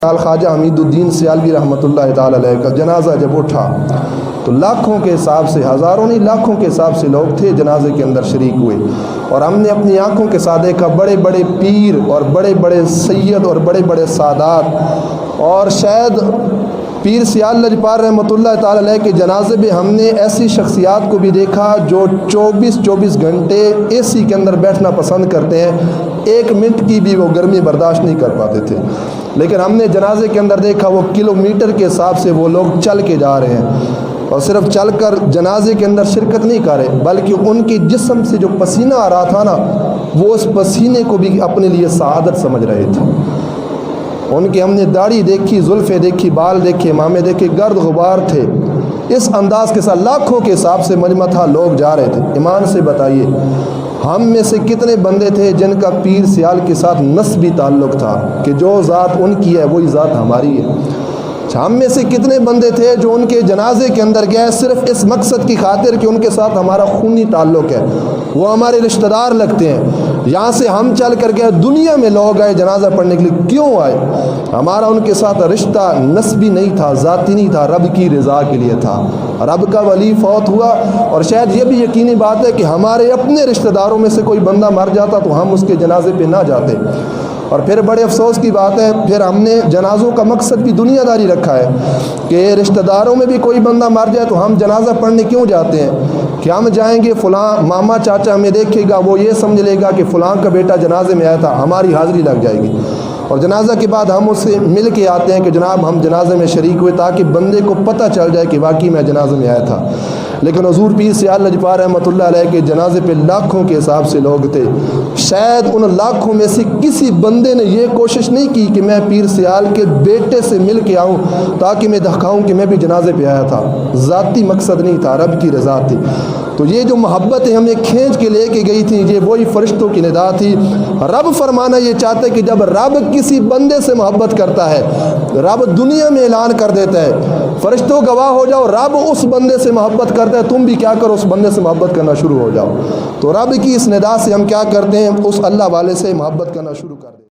خواجہ حمید الدین سیالوی رحمۃ اللہ تعالی علیہ کا جنازہ جب اٹھا تو لاکھوں کے حساب سے، ہزاروں نہیں لاکھوں کے حساب سے لوگ تھے جنازے کے اندر شریک ہوئے، اور ہم نے اپنی آنکھوں کے ساتھ دیکھا بڑے بڑے پیر اور بڑے بڑے سید اور بڑے بڑے سادات، اور شاید پیر سیال لجپال رحمۃ اللہ تعالی علیہ کے جنازے میں ہم نے ایسی شخصیات کو بھی دیکھا جو 24 گھنٹے اے سی کے اندر بیٹھنا پسند کرتے ہیں، ایک منٹ کی بھی وہ گرمی برداشت نہیں کر پاتے تھے، لیکن ہم نے جنازے کے اندر دیکھا وہ کلومیٹر کے حساب سے وہ لوگ چل کے جا رہے ہیں، اور صرف چل کر جنازے کے اندر شرکت نہیں کر رہے بلکہ ان کے جسم سے جو پسینہ آ رہا تھا نا، وہ اس پسینے کو بھی اپنے لیے سعادت سمجھ رہے تھے۔ ان کی ہم نے داڑھی دیکھی، زلفیں دیکھی، بال دیکھے، مامے دیکھے، گرد غبار تھے، اس انداز کے ساتھ لاکھوں کے حساب سے مجمع تھا، لوگ جا رہے تھے۔ ایمان سے بتائیے ہم میں سے کتنے بندے تھے جن کا پیر سیال کے ساتھ نسبی تعلق تھا کہ جو ذات ان کی ہے وہی ذات ہماری ہے؟ ہم میں سے کتنے بندے تھے جو ان کے جنازے کے اندر گئے صرف اس مقصد کی خاطر کہ ان کے ساتھ ہمارا خونی تعلق ہے، وہ ہمارے رشتہ دار لگتے ہیں، یہاں سے ہم چل کر گئے، دنیا میں لوگ آئے جنازہ پڑھنے کے لیے، کیوں آئے؟ ہمارا ان کے ساتھ رشتہ نسبی نہیں تھا، ذاتی نہیں تھا، رب کی رضا کے لیے تھا۔ رب کا ولی فوت ہوا، اور شاید یہ بھی یقینی بات ہے کہ ہمارے اپنے رشتہ داروں میں سے کوئی بندہ مر جاتا تو ہم اس کے جنازے پہ نہ جاتے، اور پھر بڑے افسوس کی بات ہے پھر ہم نے جنازوں کا مقصد بھی دنیا داری رکھا ہے کہ رشتہ داروں میں بھی کوئی بندہ مر جائے تو ہم جنازہ پڑھنے کیوں جاتے ہیں کہ ہم جائیں گے فلاں ماما چاچا ہمیں دیکھے گا، وہ یہ سمجھ لے گا کہ فلاں کا بیٹا جنازے میں آیا تھا، ہماری حاضری لگ جائے گی، اور جنازہ کے بعد ہم اس سے مل کے آتے ہیں کہ جناب ہم جنازے میں شریک ہوئے، تاکہ بندے کو پتہ چل جائے کہ واقعی میں جنازے میں آیا تھا۔ لیکن حضور پیر سیال لجپال رحمۃ اللہ علیہ کے جنازے پہ لاکھوں کے حساب سے لوگ تھے، شاید ان لاکھوں میں سے کسی بندے نے یہ کوشش نہیں کی کہ میں پیر سیال کے بیٹے سے مل کے آؤں تاکہ میں دکھاؤں کہ میں بھی جنازے پہ آیا تھا، ذاتی مقصد نہیں تھا، رب کی رضا تھی۔ تو یہ جو محبتیں ہمیں کھینچ کے لے کے گئی تھیں، یہ وہی فرشتوں کی ندا تھی۔ رب فرمانا یہ چاہتا ہے کہ جب رب کسی بندے سے محبت کرتا ہے، رب دنیا میں اعلان کر دیتا ہے، فرشتوں گواہ ہو جاؤ، رب اس بندے سے محبت کرتا ہے، تم بھی کیا کرو اس بندے سے محبت کرنا شروع ہو جاؤ۔ تو رب کی اس ندا سے ہم کیا کرتے ہیں، اس اللہ والے سے محبت کرنا شروع کر دیں۔